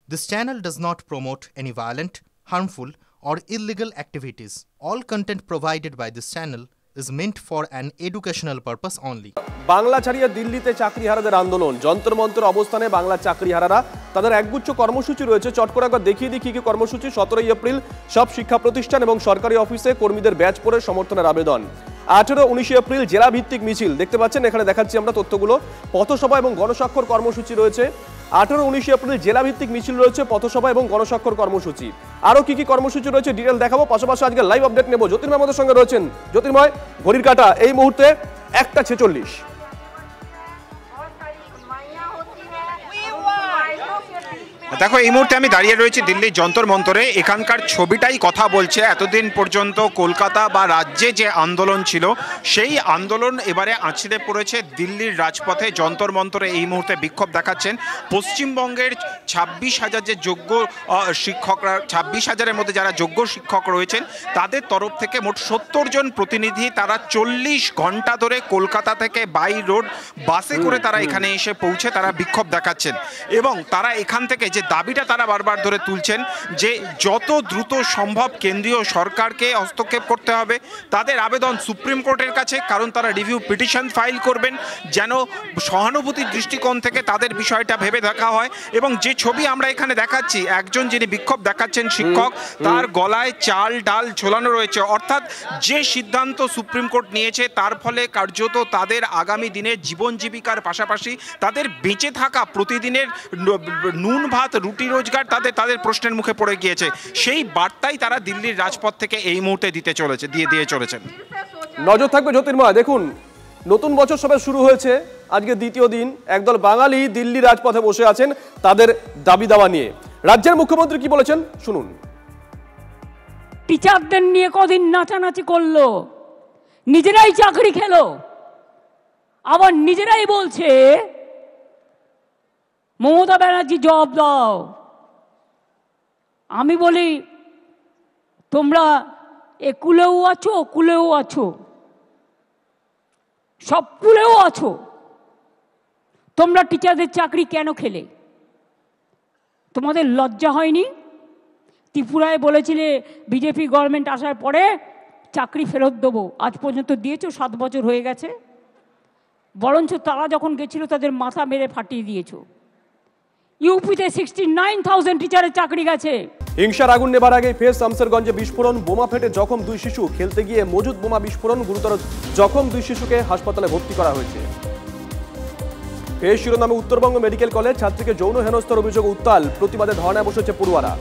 This channel does not promote any violent, harmful, or illegal activities. All content provided by this channel is meant for an educational purpose only. Bangla ছাড়িয়ে দিল্লিতে চাকরিহারাদের আন্দোলন, যন্তর মন্তর অবস্থানে বাংলা চাকরিহারারা তাদের একগুচ্ছ কর্মসূচি রয়েছে। চট করে একবার দেখিয়ে দিই কি কর্মসূচি। 17 এপ্রিল সব শিক্ষা প্রতিষ্ঠান এবং সরকারি অফিসে কর্মীদের ব্যাচ পরে সমর্থনের আবেদন। 18-19 এপ্রিল জেলা ভিত্তিক মিছিল, দেখতে পাচ্ছেন এখানে দেখাচ্ছি আমরা তথ্যগুলো। পথসভা এবং গণস্বাক্ষর কর্মসূচি রয়েছে। 18-19 এপ্রিল জেলা ভিত্তিক মিছিল রয়েছে, পথসভা এবং গণস্বাক্ষর কর্মসূচি। আরো কি কর্মসূচি রয়েছে ডিটেল দেখাবো, পাশাপাশি আজকে লাইভ আপডেট নেব। জ্যোতির্ময় আমাদের সঙ্গে রয়েছেন। জ্যোতির্ময়, ঘড়ির কাঁটা এই মুহূর্তে 1:46। দেখো, এই মুহূর্তে আমি দাঁড়িয়ে রয়েছি দিল্লির যন্তর মন্তরে। এখানকার ছবিটাই কথা বলছে। এতদিন পর্যন্ত কলকাতা বা রাজ্যে যে আন্দোলন ছিল, সেই আন্দোলন এবারে আছড়ে পড়েছে দিল্লির রাজপথে। যন্তর মন্তরে এই মুহূর্তে বিক্ষোভ দেখাচ্ছেন পশ্চিমবঙ্গের 26,000 যে যোগ্য শিক্ষকরা, 26,000-এর মধ্যে যারা যোগ্য শিক্ষক রয়েছেন, তাদের তরফ থেকে মোট 70 জন প্রতিনিধি। তারা 40 ঘন্টা ধরে কলকাতা থেকে বাই রোড বাসে করে তারা এখানে এসে পৌঁছে তারা বিক্ষোভ দেখাচ্ছেন। এবং তারা এখান থেকে যে দাবিটা তারা বারবার ধরে তুলছেন যে যত দ্রুত সম্ভব কেন্দ্রীয় সরকারকে হস্তক্ষেপ করতে হবে। তাদের আবেদন সুপ্রিম কোর্টের কাছে, কারণ তারা রিভিউ পিটিশন ফাইল করবেন যেন সহানুভূতির দৃষ্টিকোণ থেকে তাদের বিষয়টা ভেবে দেখা হয়। এবং যে ছবি আমরা এখানে দেখাচ্ছি, একজন যিনি বিক্ষোভ দেখাচ্ছেন শিক্ষক, তার গলায় চাল ডাল ঝোলানো রয়েছে। অর্থাৎ যে সিদ্ধান্ত সুপ্রিম কোর্ট নিয়েছে তার ফলে কার্যত তাদের আগামী দিনের জীবন জীবিকার পাশাপাশি তাদের বেঁচে থাকা প্রতিদিনের নুন ভাত রুটি রোজগার তাদের প্রশ্নের মুখে পড়ে গিয়েছে। সেই বার্তাই তারা দিল্লির রাজপথ থেকে এই মুহূর্তে দিয়ে চলেছেন। নজর থাকবে জ্যোতির্ময়। দেখুন, নতুন বছর সবে শুরু হয়েছে, আজকে দ্বিতীয় দিন। একদল বাঙালি দিল্লি রাজপথে বসে আছেন তাদের দাবি দাওয়া নিয়ে। রাজ্যের মুখ্যমন্ত্রী কি বলেছেন শুনুন। টিচারদের নিয়ে কদিন নাচানাচি করলো, নিজেরাই চাকরি খেলো, আবার নিজেরাই বলছে মমতা ব্যানার্জি জবাব দাও। আমি বলি, তোমরা কুলেও আছো, কুলেও আছো, সব কুলেও আছো। তোমরা টিচারদের চাকরি কেন খেলে? তোমাদের লজ্জা হয়নি? ত্রিপুরায় বলেছিলে বিজেপি গভর্নমেন্ট আসার পরে চাকরি ফেরত দেবো, আজ পর্যন্ত দিয়েছো, 7 বছর হয়ে গেছে। বরঞ্চ তারা যখন গেছিল তাদের মাথা মেরে ফাটিয়ে দিয়েছো। ইউপিতে 69,000 টিচারের চাকরি গেছে। হিংসার আগুন নেবার আগে ফের শামসেরগঞ্জে বিস্ফোরণ, বোমা ফেটে জখম 2 শিশু। খেলতে গিয়ে মজুদ বোমা বিস্ফোরণ, গুরুতর জখম 2 শিশুকে হাসপাতালে ভর্তি করা হয়েছে। ফের শিরোনামে উত্তরবঙ্গ মেডিকেল কলেজ ছাত্রীকে যৌন হেনস্থার অভিযোগ উত্তাল, প্রতিবাদে ধর্নায় বসেছে পড়ুয়ারা।